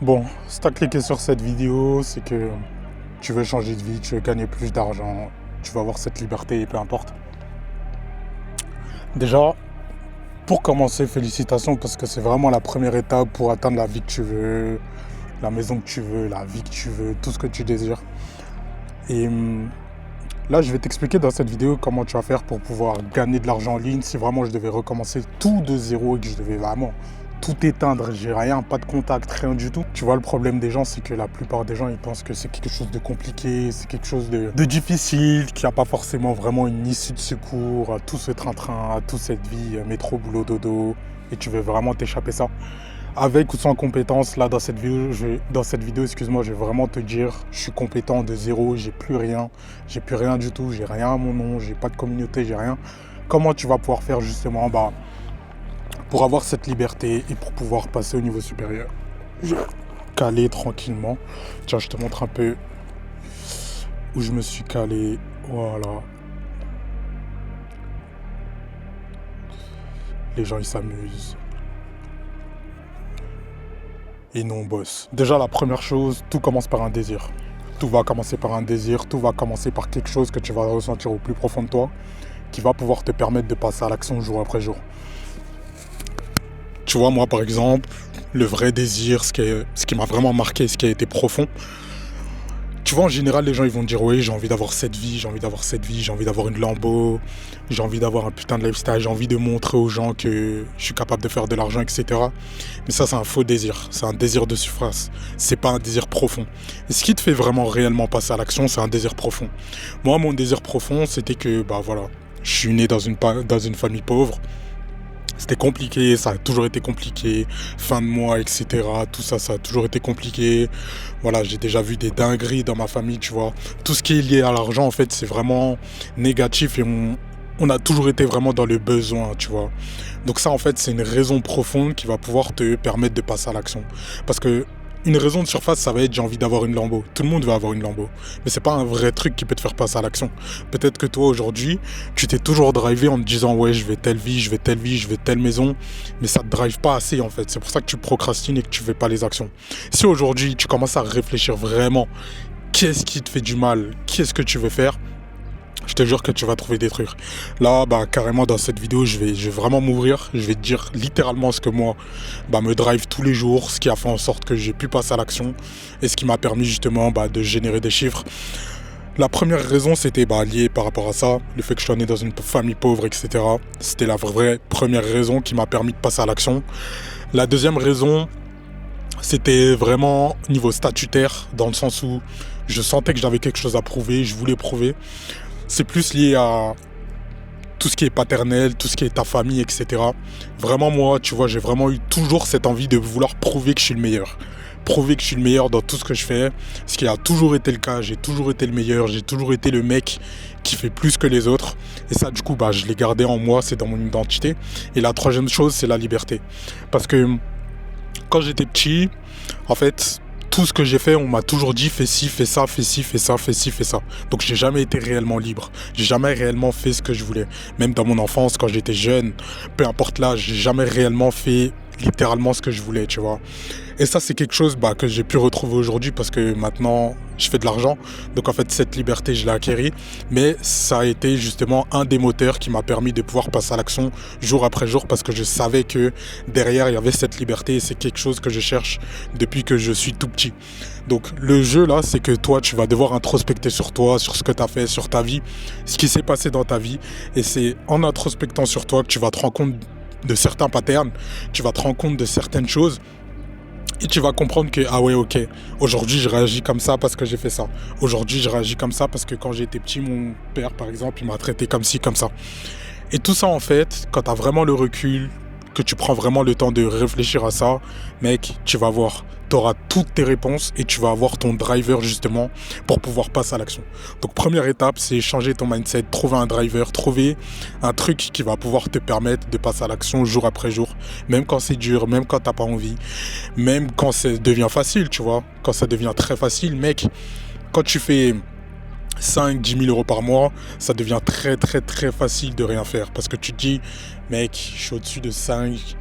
Bon, si tu as cliqué sur cette vidéo, c'est que tu veux changer de vie, tu veux gagner plus d'argent, tu veux avoir cette liberté et peu importe. Déjà, pour commencer, félicitations parce que c'est vraiment la première étape pour atteindre la vie que tu veux, la maison que tu veux, la vie que tu veux, tout ce que tu désires. Et là, je vais t'expliquer dans cette vidéo comment tu vas faire pour pouvoir gagner de l'argent en ligne si vraiment je devais recommencer tout de zéro et que je devais vraiment tout éteindre, j'ai rien, pas de contact, rien du tout. Tu vois, le problème des gens, c'est que la plupart des gens, ils pensent que c'est quelque chose de compliqué, c'est quelque chose de difficile, qu'il n'y a pas forcément vraiment une issue de secours à tout ce train-train, à toute cette vie, métro, boulot, dodo, et tu veux vraiment t'échapper ça. Avec ou sans compétence, là, dans cette vidéo, excuse-moi, je vais vraiment te dire, je suis compétent de zéro, j'ai plus rien du tout, j'ai rien à mon nom, j'ai pas de communauté, j'ai rien. Comment tu vas pouvoir faire justement, pour avoir cette liberté et pour pouvoir passer au niveau supérieur? Je vais caler tranquillement. Tiens, je te montre un peu où je me suis calé. Voilà. Les gens, ils s'amusent. Et nous, on bosse. Déjà, la première chose, tout commence par un désir. Tout va commencer par un désir, tout va commencer par quelque chose que tu vas ressentir au plus profond de toi, qui va pouvoir te permettre de passer à l'action jour après jour. Tu vois, moi, par exemple, le vrai désir, ce qui m'a vraiment marqué, ce qui a été profond. Tu vois, en général, les gens, ils vont te dire, oui, j'ai envie d'avoir cette vie, j'ai envie d'avoir cette vie, j'ai envie d'avoir une Lambo, j'ai envie d'avoir un putain de lifestyle, j'ai envie de montrer aux gens que je suis capable de faire de l'argent, etc. Mais ça, c'est un faux désir. C'est un désir de surface. C'est pas un désir profond. Et ce qui te fait vraiment réellement passer à l'action, c'est un désir profond. Moi, mon désir profond, c'était que, voilà, je suis né dans une famille pauvre. C'était compliqué, ça a toujours été compliqué, fin de mois, etc. Tout ça, ça a toujours été compliqué. Voilà, j'ai déjà vu des dingueries dans ma famille, tu vois. Tout ce qui est lié à l'argent, en fait, c'est vraiment négatif et on a toujours été vraiment dans le besoin, tu vois. Donc ça, en fait, c'est une raison profonde qui va pouvoir te permettre de passer à l'action. Parce que une raison de surface, ça va être j'ai envie d'avoir une Lambo. Tout le monde veut avoir une Lambo. Mais c'est pas un vrai truc qui peut te faire passer à l'action. Peut-être que toi, aujourd'hui, tu t'es toujours drivé en te disant ouais, je vais telle vie, je vais telle vie, je vais telle maison. Mais ça te drive pas assez, en fait. C'est pour ça que tu procrastines et que tu fais pas les actions. Si aujourd'hui, tu commences à réfléchir vraiment, qu'est-ce qui te fait du mal, qu'est-ce que tu veux faire, je te jure que tu vas trouver des trucs. Là, carrément, dans cette vidéo, je vais vraiment m'ouvrir. Je vais te dire littéralement ce que moi, me drive tous les jours, ce qui a fait en sorte que j'ai pu passer à l'action et ce qui m'a permis justement de générer des chiffres. La première raison, c'était lié par rapport à ça, le fait que je sois né dans une famille pauvre, etc. C'était la vraie première raison qui m'a permis de passer à l'action. La deuxième raison, c'était vraiment niveau statutaire, dans le sens où je sentais que j'avais quelque chose à prouver, je voulais prouver. C'est plus lié à tout ce qui est paternel, tout ce qui est ta famille, etc. Vraiment, moi, tu vois, j'ai vraiment eu toujours cette envie de vouloir prouver que je suis le meilleur. Prouver que je suis le meilleur dans tout ce que je fais. Ce qui a toujours été le cas. J'ai toujours été le meilleur. J'ai toujours été le mec qui fait plus que les autres. Et ça, du coup, je l'ai gardé en moi. C'est dans mon identité. Et la troisième chose, c'est la liberté. Parce que quand j'étais petit, en fait, tout ce que j'ai fait, on m'a toujours dit fais ci, fais ça, fais ci, fais ça, fais ci, fais ça. Donc j'ai jamais été réellement libre. J'ai jamais réellement fait ce que je voulais. Même dans mon enfance, quand j'étais jeune, peu importe l'âge, j'ai jamais réellement fait littéralement ce que je voulais, tu vois. Et ça, c'est quelque chose que j'ai pu retrouver aujourd'hui parce que maintenant, je fais de l'argent. Donc en fait, cette liberté, je l'ai acquérie. Mais ça a été justement un des moteurs qui m'a permis de pouvoir passer à l'action jour après jour parce que je savais que derrière, il y avait cette liberté et c'est quelque chose que je cherche depuis que je suis tout petit. Donc le jeu là, c'est que toi, tu vas devoir introspecter sur toi, sur ce que tu as fait, sur ta vie, ce qui s'est passé dans ta vie. Et c'est en introspectant sur toi que tu vas te rendre compte de certains patterns, tu vas te rendre compte de certaines choses. Et tu vas comprendre que, ah ouais, ok, aujourd'hui je réagis comme ça parce que j'ai fait ça. Aujourd'hui je réagis comme ça parce que quand j'étais petit, mon père par exemple, il m'a traité comme ci, comme ça. Et tout ça en fait, quand tu as vraiment le recul, que tu prends vraiment le temps de réfléchir à ça, mec, tu vas voir, tu auras toutes tes réponses et tu vas avoir ton driver justement pour pouvoir passer à l'action. Donc première étape, c'est changer ton mindset, trouver un driver, trouver un truc qui va pouvoir te permettre de passer à l'action jour après jour, même quand c'est dur, même quand t'as pas envie, même quand ça devient facile, tu vois, quand ça devient très facile, mec, quand tu fais 5-10 000 euros par mois, ça devient très très très facile de rien faire parce que tu te dis, mec, je suis au-dessus de 5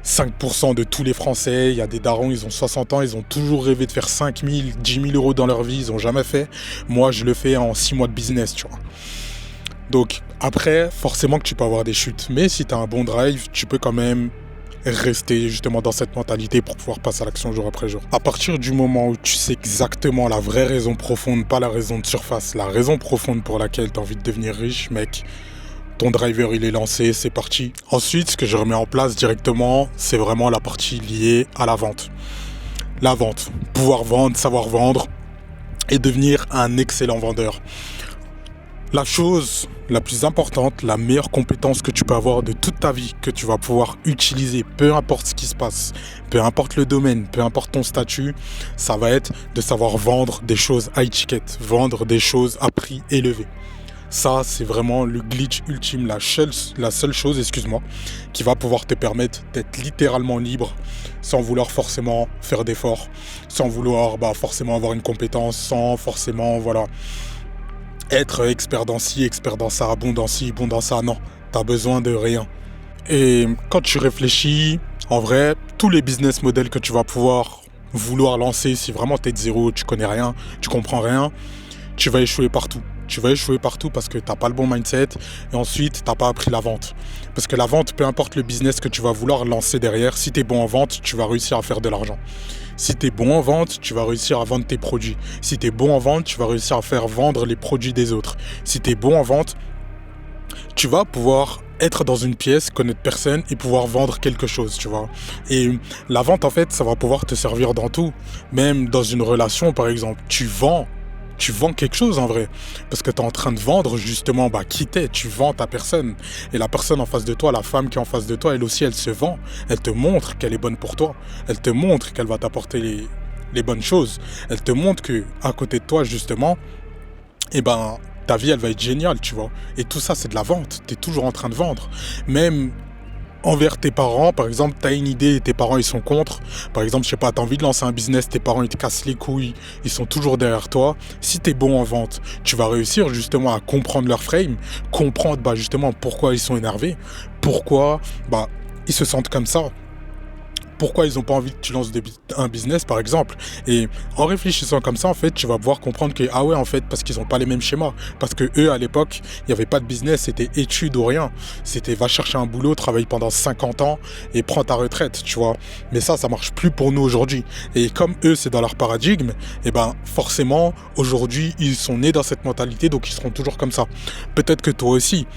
5% de tous les Français. Il y a des darons, ils ont 60 ans, ils ont toujours rêvé de faire 5 000, 10 000 euros dans leur vie, ils n'ont jamais fait. Moi, je le fais en 6 mois de business, tu vois. Donc, après, forcément que tu peux avoir des chutes. Mais si tu as un bon drive, tu peux quand même rester justement dans cette mentalité pour pouvoir passer à l'action jour après jour. À partir du moment où tu sais exactement la vraie raison profonde, pas la raison de surface, la raison profonde pour laquelle tu as envie de devenir riche, mec, ton driver il est lancé, c'est parti. Ensuite, ce que je remets en place directement, c'est vraiment la partie liée à la vente. La vente, pouvoir vendre, savoir vendre et devenir un excellent vendeur. La chose la plus importante, la meilleure compétence que tu peux avoir de toute ta vie, que tu vas pouvoir utiliser, peu importe ce qui se passe, peu importe le domaine, peu importe ton statut, ça va être de savoir vendre des choses high ticket, vendre des choses à prix élevé. Ça, c'est vraiment le glitch ultime, la seule chose, qui va pouvoir te permettre d'être littéralement libre sans vouloir forcément faire d'efforts, sans vouloir forcément avoir une compétence, sans forcément, être expert dans ci, expert dans ça, bon dans ci, bon dans ça. Non, t'as besoin de rien. Et quand tu réfléchis, en vrai, tous les business models que tu vas pouvoir vouloir lancer, si vraiment t'es de zéro, tu connais rien, tu comprends rien, tu vas échouer partout. Tu vas échouer partout parce que t'as pas le bon mindset et ensuite t'as pas appris la vente. Parce que la vente, peu importe le business que tu vas vouloir lancer derrière, si t'es bon en vente, tu vas réussir à faire de l'argent. Si t'es bon en vente, tu vas réussir à vendre tes produits. Si t'es bon en vente, tu vas réussir à faire vendre les produits des autres. Si t'es bon en vente, tu vas pouvoir être dans une pièce, connaître personne et pouvoir vendre quelque chose, tu vois. Et la vente, en fait, ça va pouvoir te servir dans tout. Même dans une relation, par exemple, tu vends quelque chose en vrai. Parce que tu es en train de vendre justement qui t'es, tu vends ta personne. Et la personne en face de toi, la femme qui est en face de toi, elle aussi, elle se vend. Elle te montre qu'elle est bonne pour toi. Elle te montre qu'elle va t'apporter les bonnes choses. Elle te montre que à côté de toi, justement, ta vie, elle va être géniale, tu vois. Et tout ça, c'est de la vente. Tu es toujours en train de vendre. Même envers tes parents, par exemple, tu as une idée et tes parents ils sont contre. Par exemple, je sais pas, tu as envie de lancer un business, tes parents ils te cassent les couilles, ils sont toujours derrière toi. Si tu es bon en vente, tu vas réussir justement à comprendre leur frame, comprendre justement pourquoi ils sont énervés, pourquoi ils se sentent comme ça. Pourquoi ils n'ont pas envie que tu lances un business, par exemple. Et en réfléchissant comme ça, en fait, tu vas pouvoir comprendre que, en fait, parce qu'ils n'ont pas les mêmes schémas. Parce que eux, à l'époque, il n'y avait pas de business, c'était études ou rien. C'était va chercher un boulot, travaille pendant 50 ans et prends ta retraite, tu vois. Mais ça marche plus pour nous aujourd'hui. Et comme eux, c'est dans leur paradigme, forcément, aujourd'hui, ils sont nés dans cette mentalité, donc ils seront toujours comme ça. Peut-être que toi aussi,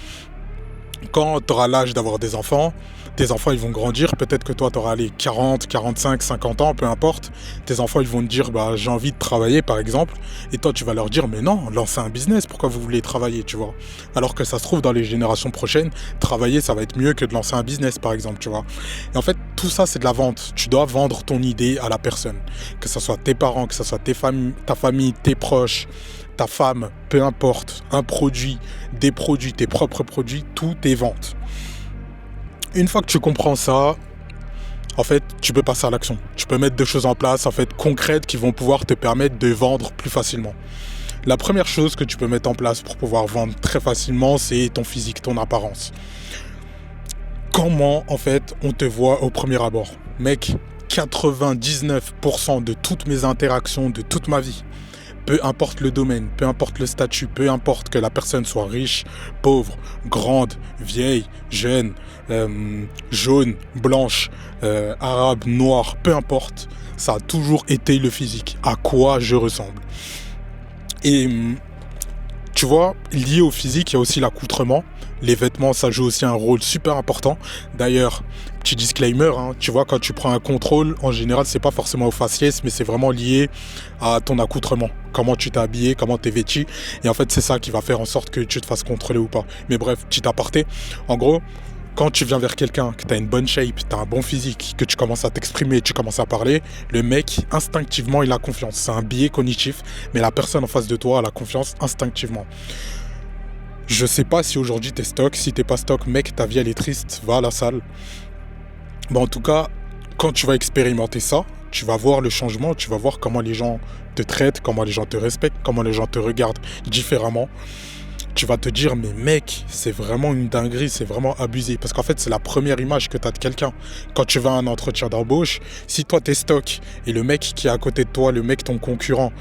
quand tu auras l'âge d'avoir des enfants, tes enfants ils vont grandir, peut-être que toi tu auras les 40, 45, 50 ans, peu importe. Tes enfants ils vont te dire j'ai envie de travailler par exemple, et toi tu vas leur dire mais non, lancez un business, pourquoi vous voulez travailler, tu vois. Alors que ça se trouve dans les générations prochaines, travailler ça va être mieux que de lancer un business par exemple, tu vois. Et en fait tout ça c'est de la vente, tu dois vendre ton idée à la personne, que ce soit tes parents, que ce soit ta famille, tes proches, ta femme, peu importe, un produit, des produits, tes propres produits, tout est vente. Une fois que tu comprends ça, en fait, tu peux passer à l'action. Tu peux mettre des choses en place, en fait, concrètes qui vont pouvoir te permettre de vendre plus facilement. La première chose que tu peux mettre en place pour pouvoir vendre très facilement, c'est ton physique, ton apparence. Comment, en fait, on te voit au premier abord? Mec, 99% de toutes mes interactions, de toute ma vie, peu importe le domaine, peu importe le statut, peu importe que la personne soit riche, pauvre, grande, vieille, jeune, jaune, blanche, arabe, noire, peu importe, ça a toujours été le physique, à quoi je ressemble. Et tu vois, lié au physique, il y a aussi l'accoutrement. Les vêtements, ça joue aussi un rôle super important. D'ailleurs, petit disclaimer, tu vois, quand tu prends un contrôle, en général, c'est pas forcément au faciès, mais c'est vraiment lié à ton accoutrement. Comment tu t'es habillé, comment tu es vêtu. Et en fait, c'est ça qui va faire en sorte que tu te fasses contrôler ou pas. Mais bref, petit aparté. En gros, quand tu viens vers quelqu'un, que tu as une bonne shape, tu as un bon physique, que tu commences à t'exprimer, tu commences à parler, le mec, instinctivement, il a confiance. C'est un biais cognitif, mais la personne en face de toi, elle a confiance instinctivement. Je sais pas si aujourd'hui t'es stock, si t'es pas stock, mec, ta vie elle est triste, va à la salle. En tout cas, quand tu vas expérimenter ça, tu vas voir le changement, tu vas voir comment les gens te traitent, comment les gens te respectent, comment les gens te regardent différemment. tu vas te dire, mais mec, c'est vraiment une dinguerie, c'est vraiment abusé. Parce qu'en fait, c'est la première image que tu as de quelqu'un. Quand tu vas à un entretien d'embauche, si toi, t'es stock et le mec qui est à côté de toi, le mec, ton concurrent,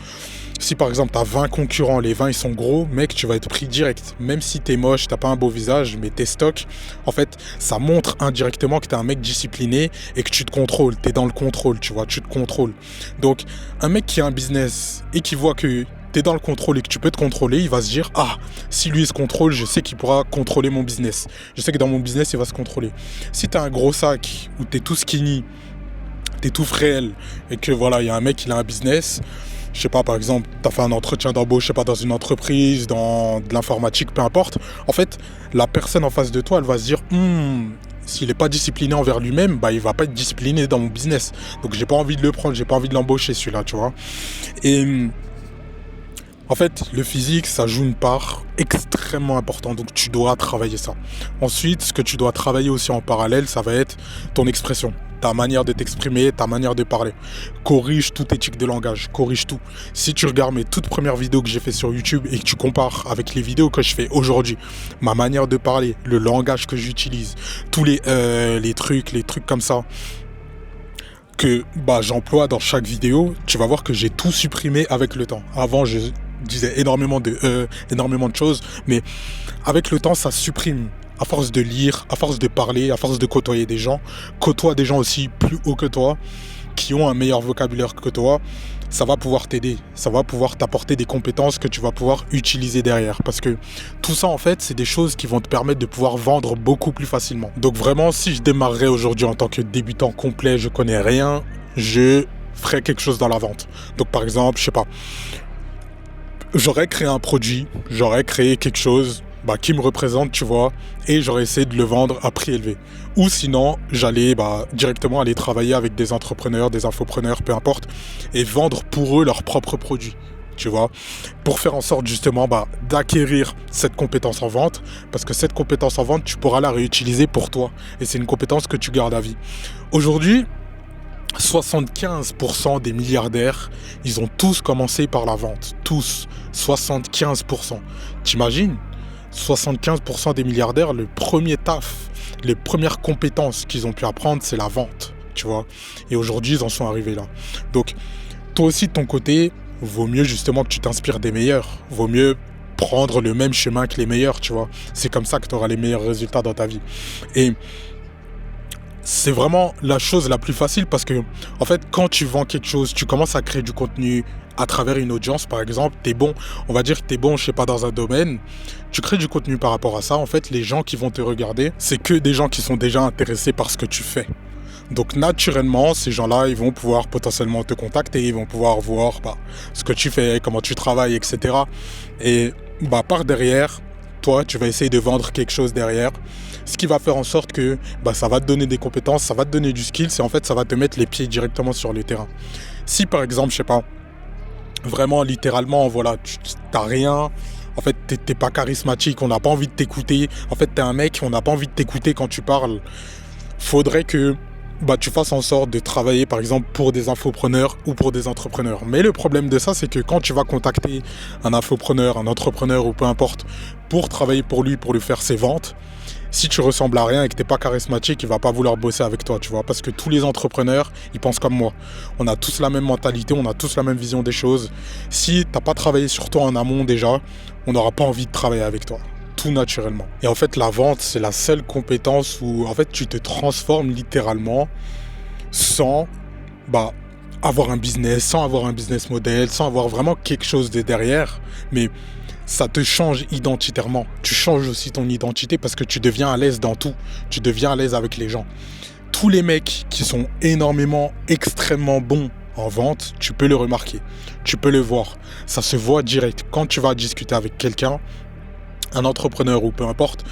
si par exemple, tu as 20 concurrents, les 20 ils sont gros, mec, tu vas être pris direct. Même si t'es moche, t'as pas un beau visage, mais t'es stock, en fait, ça montre indirectement que t'es un mec discipliné et que tu te contrôles. T'es dans le contrôle, tu vois, tu te contrôles. Donc, un mec qui a un business et qui voit que t'es dans le contrôle et que tu peux te contrôler, il va se dire, ah, si lui il se contrôle, je sais qu'il pourra contrôler mon business. Je sais que dans mon business, il va se contrôler. Si t'as un gros sac ou t'es tout skinny, t'es tout frêle et que voilà, il y a un mec qui a un business, je sais pas, par exemple, t'as fait un entretien d'embauche, je sais pas, dans une entreprise, dans de l'informatique, peu importe. En fait, la personne en face de toi, elle va se dire, s'il n'est pas discipliné envers lui-même, bah, il va pas être discipliné dans mon business. Donc, j'ai pas envie de le prendre, j'ai pas envie de l'embaucher, celui-là, tu vois. Et en fait, le physique, ça joue une part extrêmement importante. Donc, tu dois travailler ça. Ensuite, ce que tu dois travailler aussi en parallèle, ça va être ton expression. Ta manière de t'exprimer, ta manière de parler. Corrige toute éthique de langage, corrige tout. Si tu regardes mes toutes premières vidéos que j'ai fait sur YouTube et que tu compares avec les vidéos que je fais aujourd'hui, ma manière de parler, le langage que j'utilise, tous les trucs comme ça que j'emploie dans chaque vidéo, tu vas voir que j'ai tout supprimé avec le temps. Avant, je disais énormément de choses, mais avec le temps, ça supprime. À force de lire, à force de parler, à force de côtoyer des gens, côtoie des gens aussi plus hauts que toi, qui ont un meilleur vocabulaire que toi, ça va pouvoir t'aider, ça va pouvoir t'apporter des compétences que tu vas pouvoir utiliser derrière. Parce que tout ça, en fait, c'est des choses qui vont te permettre de pouvoir vendre beaucoup plus facilement. Donc vraiment, si je démarrerais aujourd'hui en tant que débutant complet, je connais rien, je ferais quelque chose dans la vente. Donc par exemple, je sais pas, j'aurais créé un produit, j'aurais créé quelque chose qui me représente, tu vois, et j'aurais essayé de le vendre à prix élevé. Ou sinon, j'allais directement aller travailler avec des entrepreneurs, des infopreneurs, peu importe, et vendre pour eux leurs propres produits, tu vois, pour faire en sorte justement d'acquérir cette compétence en vente, parce que cette compétence en vente, tu pourras la réutiliser pour toi, et c'est une compétence que tu gardes à vie. Aujourd'hui, 75% des milliardaires, ils ont tous commencé par la vente. Tous. 75%. T'imagines ? 75% des milliardaires, le premier taf, les premières compétences qu'ils ont pu apprendre, c'est la vente, tu vois. Et aujourd'hui, ils en sont arrivés là. Donc, toi aussi, de ton côté, vaut mieux justement que tu t'inspires des meilleurs. Vaut mieux prendre le même chemin que les meilleurs, tu vois. C'est comme ça que tu auras les meilleurs résultats dans ta vie. Et c'est vraiment la chose la plus facile parce que, en fait, quand tu vends quelque chose, tu commences à créer du contenu à travers une audience, par exemple, t'es bon, on va dire que t'es bon, je sais pas, dans un domaine, tu crées du contenu par rapport à ça, en fait, les gens qui vont te regarder, c'est que des gens qui sont déjà intéressés par ce que tu fais. Donc, naturellement, ces gens-là, ils vont pouvoir potentiellement te contacter, ils vont pouvoir voir ce que tu fais, comment tu travailles, etc. Et par derrière, toi, tu vas essayer de vendre quelque chose derrière, ce qui va faire en sorte que ça va te donner des compétences, ça va te donner du skill, et en fait, ça va te mettre les pieds directement sur le terrain. Si, par exemple, je sais pas, vraiment, littéralement, voilà, tu n'as rien, en fait, t'es pas charismatique, on n'a pas envie de t'écouter, en fait, t'es un mec, on n'a pas envie de t'écouter quand tu parles, faudrait que tu fasses en sorte de travailler, par exemple, pour des infopreneurs ou pour des entrepreneurs. Mais le problème de ça, c'est que quand tu vas contacter un infopreneur, un entrepreneur ou peu importe, pour travailler pour lui, pour lui faire ses ventes, si tu ressembles à rien et que t'es pas charismatique, il va pas vouloir bosser avec toi, tu vois, parce que tous les entrepreneurs, ils pensent comme moi. On a tous la même mentalité, on a tous la même vision des choses. Si t'as pas travaillé sur toi en amont déjà, on n'aura pas envie de travailler avec toi, tout naturellement. Et en fait, la vente, c'est la seule compétence où, en fait, tu te transformes littéralement sans, avoir un business, sans avoir un business model, sans avoir vraiment quelque chose de derrière, mais ça te change identitairement. Tu changes aussi ton identité parce que tu deviens à l'aise dans tout. Tu deviens à l'aise avec les gens. Tous les mecs qui sont extrêmement bons en vente, tu peux le remarquer. Tu peux le voir. Ça se voit direct. Quand tu vas discuter avec quelqu'un, un entrepreneur ou peu importe,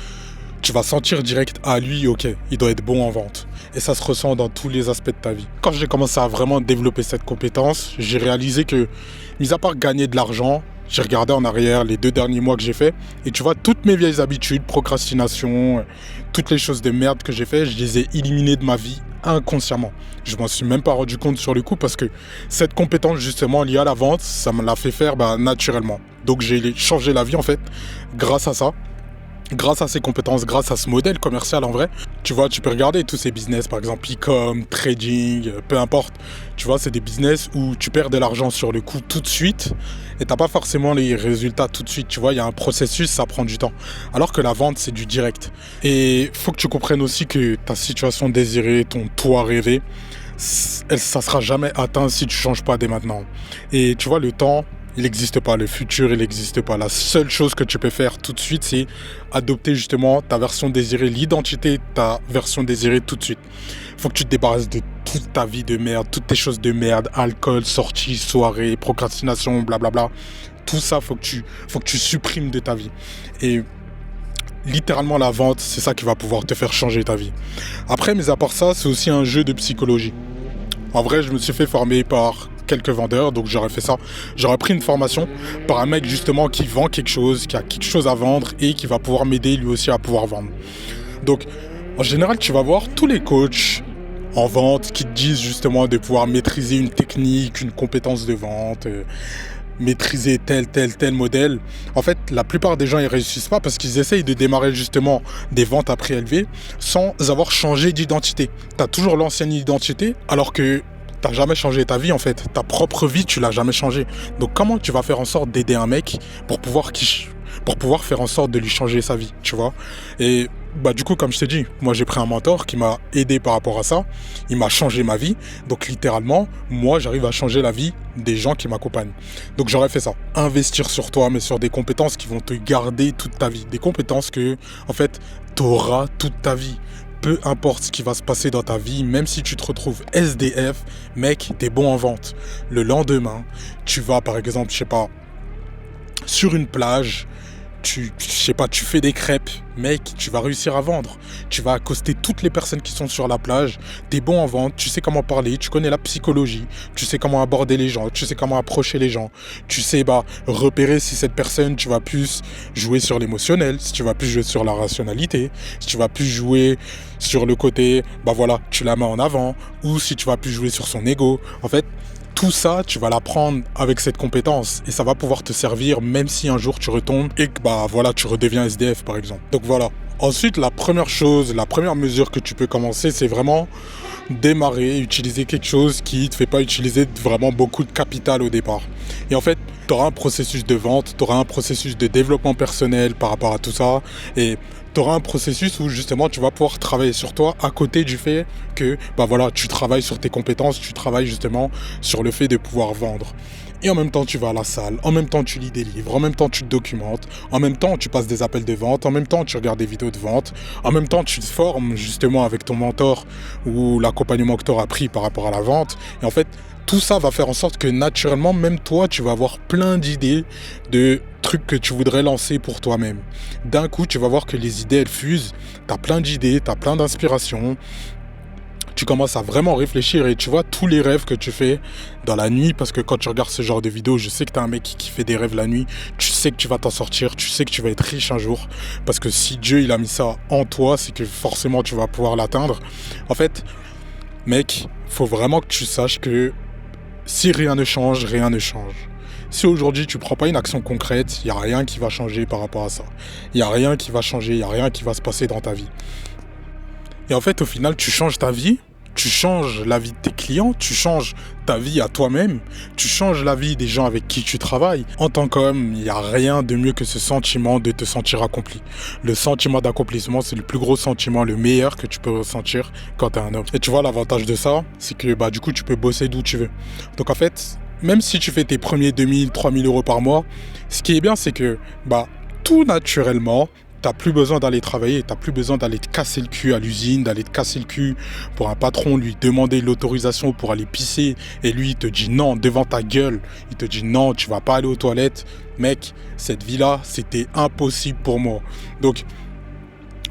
tu vas sentir direct, lui, ok, il doit être bon en vente. Et ça se ressent dans tous les aspects de ta vie. Quand j'ai commencé à vraiment développer cette compétence, j'ai réalisé que, mis à part gagner de l'argent, j'ai regardé en arrière les 2 derniers mois que j'ai fait. Et tu vois, toutes mes vieilles habitudes, procrastination, toutes les choses de merde que j'ai fait, je les ai éliminées de ma vie inconsciemment. Je m'en suis même pas rendu compte sur le coup parce que cette compétence justement liée à la vente, ça me l'a fait faire naturellement. Donc j'ai changé la vie en fait grâce à ça. Grâce à ces compétences, grâce à ce modèle commercial en vrai, tu vois, tu peux regarder tous ces business, par exemple e-com, trading, peu importe. Tu vois, c'est des business où tu perds de l'argent sur le coup tout de suite et t'as pas forcément les résultats tout de suite. Tu vois, il y a un processus, ça prend du temps. Alors que la vente, c'est du direct. Et faut que tu comprennes aussi que ta situation désirée, ton toi rêvé, ça sera jamais atteint si tu changes pas dès maintenant. Et tu vois, le temps, il n'existe pas, le futur, il n'existe pas. La seule chose que tu peux faire tout de suite, c'est adopter justement ta version désirée, l'identité de ta version désirée tout de suite. Il faut que tu te débarrasses de toute ta vie de merde, toutes tes choses de merde, alcool, sorties, soirées, procrastination, blablabla. Tout ça, faut que tu supprimes de ta vie. Et littéralement, la vente, c'est ça qui va pouvoir te faire changer ta vie. Après, mais à part ça, c'est aussi un jeu de psychologie. En vrai, je me suis fait former par quelques vendeurs, donc j'aurais fait ça. J'aurais pris une formation par un mec justement qui vend quelque chose, qui a quelque chose à vendre et qui va pouvoir m'aider lui aussi à pouvoir vendre. Donc, en général, tu vas voir tous les coachs en vente qui te disent justement de pouvoir maîtriser une technique, une compétence de vente, maîtriser tel modèle. En fait, la plupart des gens, ils réussissent pas parce qu'ils essayent de démarrer justement des ventes à prix élevé sans avoir changé d'identité. Tu as toujours l'ancienne identité alors que t'as jamais changé ta vie en fait. Ta propre vie, tu l'as jamais changée. Donc comment tu vas faire en sorte d'aider un mec pour pouvoir faire en sorte de lui changer sa vie, tu vois? Et du coup, comme je t'ai dit, moi j'ai pris un mentor qui m'a aidé par rapport à ça. Il m'a changé ma vie. Donc littéralement, moi j'arrive à changer la vie des gens qui m'accompagnent. Donc j'aurais fait ça. Investir sur toi, mais sur des compétences qui vont te garder toute ta vie. Des compétences que, en fait, t'auras toute ta vie. Peu importe ce qui va se passer dans ta vie, même si tu te retrouves SDF, mec, t'es bon en vente. Le lendemain, tu vas par exemple, je sais pas, sur une plage, tu fais des crêpes, mec, tu vas réussir à vendre. Tu vas accoster toutes les personnes qui sont sur la plage, t'es bon en vente, tu sais comment parler, tu connais la psychologie, tu sais comment aborder les gens, tu sais comment approcher les gens, tu sais repérer si cette personne, tu vas plus jouer sur l'émotionnel, si tu vas plus jouer sur la rationalité, si tu vas plus jouer sur le côté, tu la mets en avant, ou si tu vas plus jouer sur son ego. En fait, tout ça, tu vas l'apprendre avec cette compétence et ça va pouvoir te servir même si un jour tu retombes et que tu redeviens SDF par exemple. Donc voilà. Ensuite, la première mesure que tu peux commencer, c'est vraiment démarrer, utiliser quelque chose qui ne te fait pas utiliser vraiment beaucoup de capital au départ. Et en fait, tu auras un processus de vente, tu auras un processus de développement personnel par rapport à tout ça et tu auras un processus où justement tu vas pouvoir travailler sur toi à côté du fait que tu travailles sur tes compétences, tu travailles justement sur le fait de pouvoir vendre. Et en même temps, tu vas à la salle, en même temps, tu lis des livres, en même temps, tu te documentes, en même temps, tu passes des appels de vente, en même temps, tu regardes des vidéos de vente, en même temps, tu te formes justement avec ton mentor ou l'accompagnement que tu auras pris par rapport à la vente. Et en fait, tout ça va faire en sorte que naturellement, même toi, tu vas avoir plein d'idées de trucs que tu voudrais lancer pour toi-même. D'un coup, tu vas voir que les idées, elles fusent, tu as plein d'idées, tu as plein d'inspirations. Tu commences à vraiment réfléchir et tu vois tous les rêves que tu fais dans la nuit, parce que quand tu regardes ce genre de vidéos, je sais que tu es un mec qui fait des rêves la nuit, tu sais que tu vas t'en sortir, tu sais que tu vas être riche un jour, parce que si Dieu il a mis ça en toi, c'est que forcément tu vas pouvoir l'atteindre. En fait, mec, faut vraiment que tu saches que si rien ne change, rien ne change. Si aujourd'hui tu prends pas une action concrète, il n'y a rien qui va changer par rapport à ça. Il n'y a rien qui va changer, il n'y a rien qui va se passer dans ta vie. Et en fait, au final, tu changes ta vie, tu changes la vie de tes clients, tu changes ta vie à toi-même, tu changes la vie des gens avec qui tu travailles. En tant qu'homme, il n'y a rien de mieux que ce sentiment de te sentir accompli. Le sentiment d'accomplissement, c'est le plus gros sentiment, le meilleur que tu peux ressentir quand tu es un homme. Et tu vois, l'avantage de ça, c'est que du coup, tu peux bosser d'où tu veux. Donc en fait, même si tu fais tes premiers 2000, 3000 euros par mois, ce qui est bien, c'est que tout naturellement, t'as plus besoin d'aller travailler, t'as plus besoin d'aller te casser le cul à l'usine, d'aller te casser le cul pour un patron, lui demander l'autorisation pour aller pisser et lui il te dit non devant ta gueule, il te dit non, tu vas pas aller aux toilettes. Mec, cette vie-là, c'était impossible pour moi. Donc,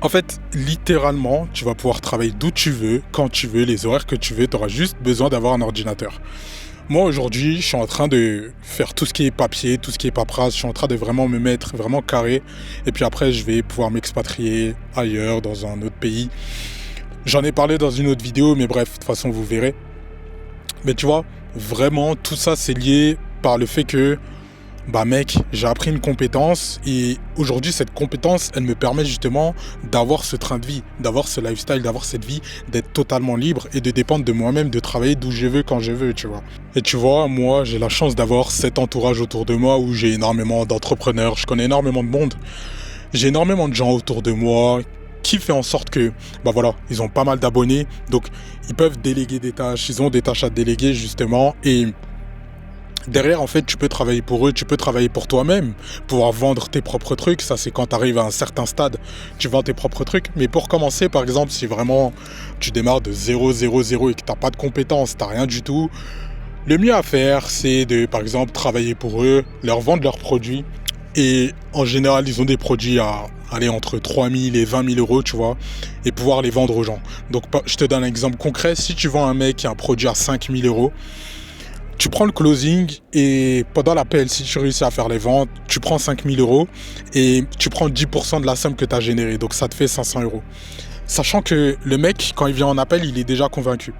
en fait, littéralement, tu vas pouvoir travailler d'où tu veux, quand tu veux, les horaires que tu veux, t'auras juste besoin d'avoir un ordinateur. Moi, aujourd'hui, je suis en train de faire tout ce qui est papier, tout ce qui est paperasse. Je suis en train de vraiment me mettre vraiment carré. Et puis après, je vais pouvoir m'expatrier ailleurs, dans un autre pays. J'en ai parlé dans une autre vidéo, mais bref, de toute façon, vous verrez. Mais tu vois, vraiment, tout ça, c'est lié par le fait que, bah mec, j'ai appris une compétence et aujourd'hui, cette compétence, elle me permet justement d'avoir ce train de vie, d'avoir ce lifestyle, d'avoir cette vie, d'être totalement libre et de dépendre de moi-même, de travailler d'où je veux, quand je veux, tu vois. Et tu vois, moi, j'ai la chance d'avoir cet entourage autour de moi où j'ai énormément d'entrepreneurs, je connais énormément de monde, j'ai énormément de gens autour de moi qui fait en sorte que, bah voilà, ils ont pas mal d'abonnés, donc ils peuvent déléguer des tâches, ils ont des tâches à déléguer justement et derrière, en fait, tu peux travailler pour eux, tu peux travailler pour toi-même, pouvoir vendre tes propres trucs. Ça, c'est quand tu arrives à un certain stade, tu vends tes propres trucs. Mais pour commencer, par exemple, si vraiment tu démarres de 0, 0, 0 et que tu n'as pas de compétences, tu n'as rien du tout, le mieux à faire, c'est de, par exemple, travailler pour eux, leur vendre leurs produits. Et en général, ils ont des produits à aller entre 3 000 et 20 000 euros, tu vois, et pouvoir les vendre aux gens. Donc, je te donne un exemple concret. Si tu vends un mec un produit à 5 000 euros, tu prends le closing et pendant l'appel, si tu réussis à faire les ventes, tu prends 5 000 euros et tu prends 10% de la somme que tu as générée. Donc ça te fait 500 euros. Sachant que le mec, quand il vient en appel, il est déjà convaincu.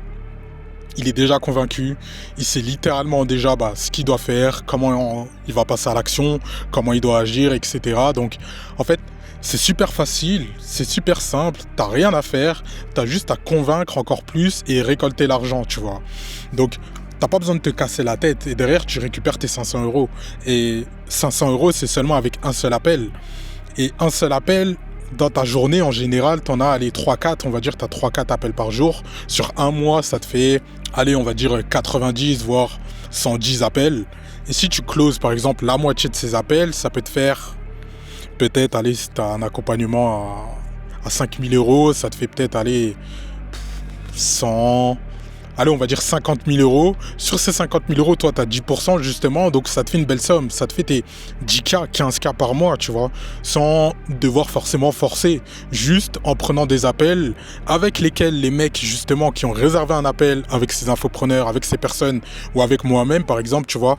Il est déjà convaincu. Il sait littéralement déjà ce qu'il doit faire, comment il va passer à l'action, comment il doit agir, etc. Donc en fait, c'est super facile, c'est super simple. Tu n'as rien à faire. Tu as juste à convaincre encore plus et récolter l'argent, tu vois. Donc t'as pas besoin de te casser la tête et derrière tu récupères tes 500 euros. Et 500 euros, c'est seulement avec un seul appel. Et un seul appel, dans ta journée en général, t'en as 3-4, on va dire, t'as 3-4 appels par jour. Sur un mois, ça te fait, on va dire 90 voire 110 appels. Et si tu closes par exemple la moitié de ces appels, ça peut te faire peut-être, si t'as un accompagnement à 5 000 euros, ça te fait peut-être 100... on va dire 50 000 euros. Sur ces 50 000 euros, toi, tu as 10% justement, donc ça te fait une belle somme. Ça te fait tes 10K, 15K par mois, tu vois, sans devoir forcément forcer. Juste en prenant des appels avec lesquels les mecs, justement, qui ont réservé un appel avec ces infopreneurs, avec ces personnes, ou avec moi-même, par exemple, tu vois,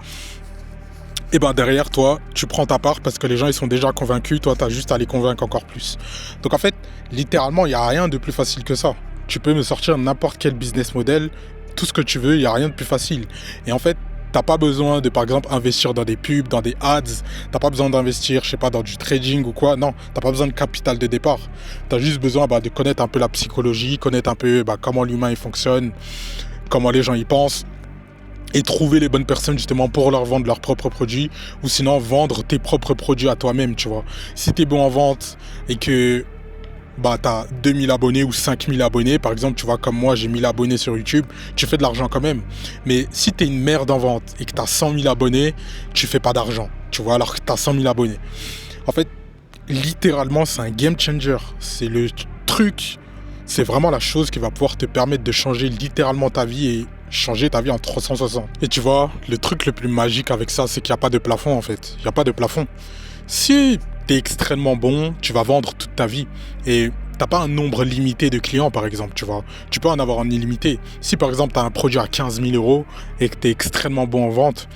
et ben derrière, toi, tu prends ta part parce que les gens, ils sont déjà convaincus. Toi, tu as juste à les convaincre encore plus. Donc en fait, littéralement, il n'y a rien de plus facile que ça. Tu peux me sortir n'importe quel business model, tout ce que tu veux, il n'y a rien de plus facile. Et en fait, t'as pas besoin de, par exemple, investir dans des pubs, dans des ads. T'as pas besoin d'investir, je sais pas, dans du trading ou quoi. Non, t'as pas besoin de capital de départ. T'as juste besoin de connaître un peu la psychologie, connaître un peu comment l'humain il fonctionne, comment les gens y pensent. Et trouver les bonnes personnes justement pour leur vendre leurs propres produits ou sinon vendre tes propres produits à toi-même, tu vois. Si t'es bon en vente et que t'as 2000 abonnés ou 5000 abonnés, par exemple, tu vois, comme moi, j'ai 1000 abonnés sur YouTube, tu fais de l'argent quand même. Mais si t'es une merde en vente et que t'as 100 000 abonnés, tu fais pas d'argent, tu vois, alors que t'as 100 000 abonnés. En fait, littéralement, c'est un game changer. C'est le truc, c'est vraiment la chose qui va pouvoir te permettre de changer littéralement ta vie et changer ta vie en 360. Et tu vois, le truc le plus magique avec ça, c'est qu'il n'y a pas de plafond, en fait. Il n'y a pas de plafond. Si t'es extrêmement bon, tu vas vendre toute ta vie. Et t'as pas un nombre limité de clients, par exemple, tu vois. Tu peux en avoir un illimité. Si, par exemple, t'as un produit à 15 000 euros et que t'es extrêmement bon en vente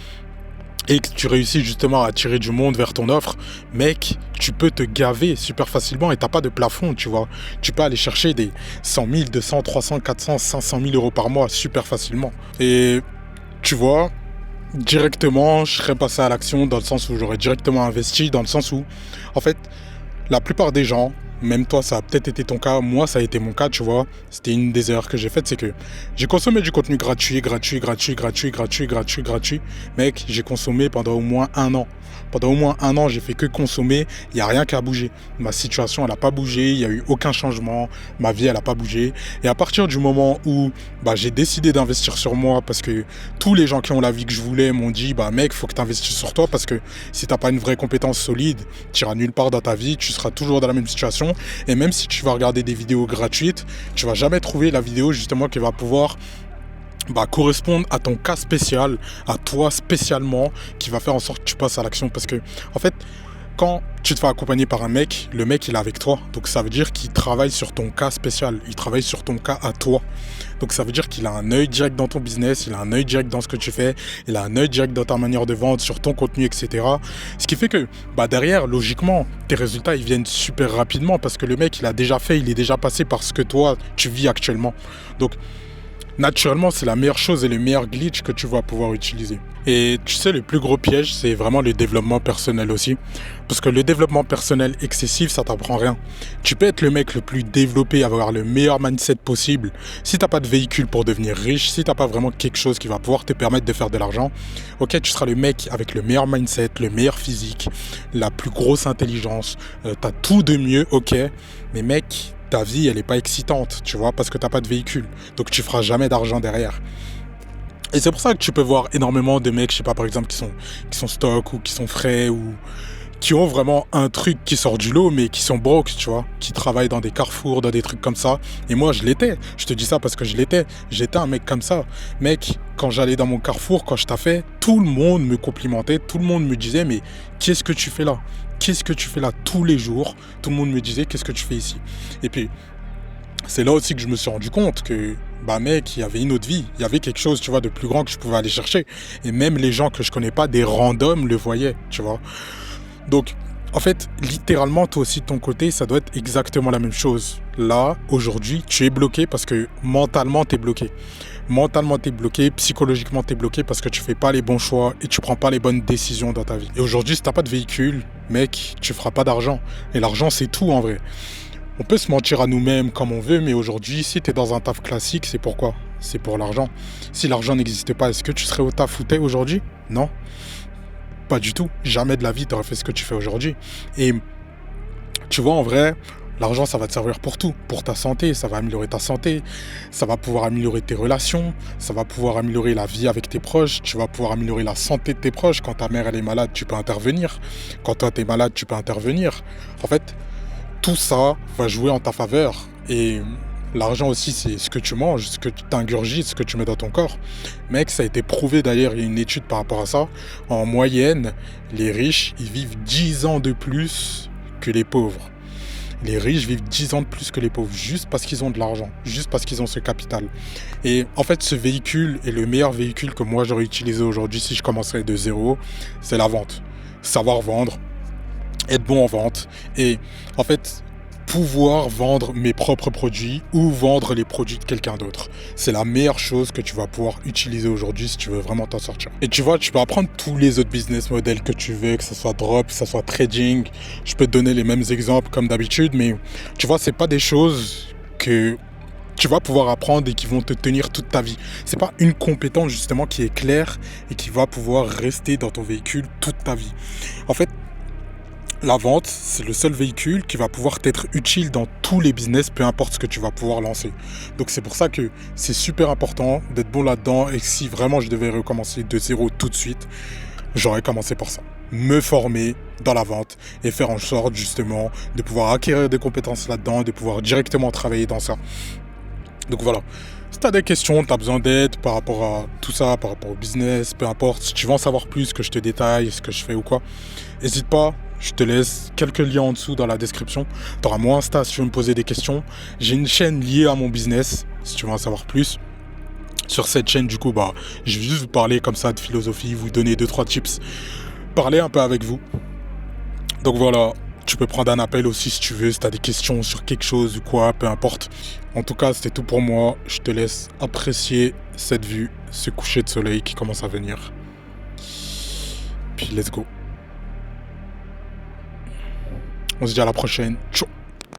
et que tu réussis justement à attirer du monde vers ton offre, mec, tu peux te gaver super facilement et t'as pas de plafond, tu vois. Tu peux aller chercher des 100 000, 200, 300, 400, 500 000 euros par mois super facilement. Et tu vois, directement, je serais passé à l'action dans le sens où j'aurais directement investi, dans le sens où, en fait, la plupart des gens, même toi, ça a peut-être été ton cas, moi, ça a été mon cas, tu vois. C'était une des erreurs que j'ai faites, c'est que j'ai consommé du contenu gratuit. Mec, j'ai consommé pendant au moins un an. Pendant au moins un an, j'ai fait que consommer. Il n'y a rien qui a bougé. Ma situation, elle n'a pas bougé. Il n'y a eu aucun changement. Ma vie, elle n'a pas bougé. Et à partir du moment où j'ai décidé d'investir sur moi, parce que tous les gens qui ont la vie que je voulais m'ont dit, mec, faut que tu investisses sur toi, parce que si tu n'as pas une vraie compétence solide, tu iras nulle part dans ta vie. Tu seras toujours dans la même situation. Et même si tu vas regarder des vidéos gratuites, tu vas jamais trouver la vidéo justement qui va pouvoir correspondre à ton cas spécial, à toi spécialement, qui va faire en sorte que tu passes à l'action. Parce que, en fait, Quand tu te fais accompagner par un mec, le mec il est avec toi. Donc ça veut dire qu'il travaille sur ton cas spécial. Il travaille sur ton cas à toi. Donc ça veut dire qu'il a un œil direct dans ton business, il a un œil direct dans ce que tu fais, il a un œil direct dans ta manière de vendre, sur ton contenu, etc. Ce qui fait que derrière, logiquement, tes résultats ils viennent super rapidement parce que le mec il a déjà fait, il est déjà passé par ce que toi tu vis actuellement. Donc naturellement, c'est la meilleure chose et le meilleur glitch que tu vas pouvoir utiliser. Et tu sais, le plus gros piège, c'est vraiment le développement personnel aussi. Parce que le développement personnel excessif, ça t'apprend rien. Tu peux être le mec le plus développé, avoir le meilleur mindset possible. Si t'as pas de véhicule pour devenir riche, si t'as pas vraiment quelque chose qui va pouvoir te permettre de faire de l'argent, ok, tu seras le mec avec le meilleur mindset, le meilleur physique, la plus grosse intelligence, t'as tout de mieux, ok, mais mec, ta vie, elle n'est pas excitante, tu vois, parce que tu n'as pas de véhicule. Donc, tu feras jamais d'argent derrière. Et c'est pour ça que tu peux voir énormément de mecs, je sais pas, par exemple, qui sont stock ou qui sont frais ou qui ont vraiment un truc qui sort du lot, mais qui sont broke, tu vois, qui travaillent dans des carrefours, dans des trucs comme ça. Et moi, je l'étais. Je te dis ça parce que je l'étais. J'étais un mec comme ça. Mec, quand j'allais dans mon carrefour, quand je taffais, tout le monde me complimentait, tout le monde me disait, mais qu'est-ce que tu fais là? Qu'est-ce que tu fais là tous les jours? Tout le monde me disait, qu'est-ce que tu fais ici? Et puis, c'est là aussi que je me suis rendu compte que, mec, il y avait une autre vie. Il y avait quelque chose, tu vois, de plus grand que je pouvais aller chercher. Et même les gens que je connais pas, des randoms, le voyaient, tu vois. Donc, en fait, littéralement, toi aussi de ton côté, ça doit être exactement la même chose. Là, aujourd'hui, tu es bloqué parce que mentalement, tu es bloqué. Mentalement, tu es bloqué, psychologiquement, tu es bloqué parce que tu fais pas les bons choix et tu prends pas les bonnes décisions dans ta vie. Et aujourd'hui, si tu n'as pas de véhicule, mec, tu feras pas d'argent. Et l'argent, c'est tout en vrai. On peut se mentir à nous-mêmes comme on veut, mais aujourd'hui, si tu es dans un taf classique, c'est pourquoi? C'est pour l'argent. Si l'argent n'existait pas, est-ce que tu serais au taf où t'es aujourd'hui? Non. Pas du tout. Jamais de la vie, tu aurais fait ce que tu fais aujourd'hui. Et tu vois, en vrai, l'argent, ça va te servir pour tout. Pour ta santé, ça va améliorer ta santé. Ça va pouvoir améliorer tes relations. Ça va pouvoir améliorer la vie avec tes proches. Tu vas pouvoir améliorer la santé de tes proches. Quand ta mère, elle est malade, tu peux intervenir. Quand toi, tu es malade, tu peux intervenir. En fait, tout ça va jouer en ta faveur. Et l'argent aussi, c'est ce que tu manges, ce que tu t'ingurgites, ce que tu mets dans ton corps. Mec, ça a été prouvé d'ailleurs, il y a une étude par rapport à ça. En moyenne, les riches, ils vivent 10 ans de plus que les pauvres. Les riches vivent 10 ans de plus que les pauvres, juste parce qu'ils ont de l'argent, juste parce qu'ils ont ce capital. Et en fait, ce véhicule est le meilleur véhicule que moi j'aurais utilisé aujourd'hui si je commençais de zéro, c'est la vente. Savoir vendre, être bon en vente et en fait pouvoir vendre mes propres produits ou vendre les produits de quelqu'un d'autre. C'est la meilleure chose que tu vas pouvoir utiliser aujourd'hui si tu veux vraiment t'en sortir. Et tu vois, tu peux apprendre tous les autres business models que tu veux, que ce soit drop, que ce soit trading. Je peux te donner les mêmes exemples comme d'habitude, mais tu vois, c'est pas des choses que tu vas pouvoir apprendre et qui vont te tenir toute ta vie. C'est pas une compétence justement qui est claire et qui va pouvoir rester dans ton véhicule toute ta vie. En fait, la vente, c'est le seul véhicule qui va pouvoir t'être utile dans tous les business, peu importe ce que tu vas pouvoir lancer. Donc c'est pour ça que c'est super important d'être bon là-dedans et si vraiment je devais recommencer de zéro tout de suite, j'aurais commencé par ça. Me former dans la vente et faire en sorte justement de pouvoir acquérir des compétences là-dedans, de pouvoir directement travailler dans ça. Donc voilà. Si tu as des questions, tu as besoin d'aide par rapport à tout ça, par rapport au business, peu importe, si tu veux en savoir plus, que je te détaille ce que je fais ou quoi, n'hésite pas. Je te laisse quelques liens en dessous dans la description. Tu auras mon Insta si tu veux me poser des questions. J'ai une chaîne liée à mon business, si tu veux en savoir plus. Sur cette chaîne, du coup, je vais juste vous parler comme ça de philosophie, vous donner 2-3 tips. Parler un peu avec vous. Donc voilà, tu peux prendre un appel aussi si tu veux, si tu as des questions sur quelque chose ou quoi, peu importe. En tout cas, c'était tout pour moi. Je te laisse apprécier cette vue, ce coucher de soleil qui commence à venir. Puis let's go. On se dit à la prochaine. Ciao.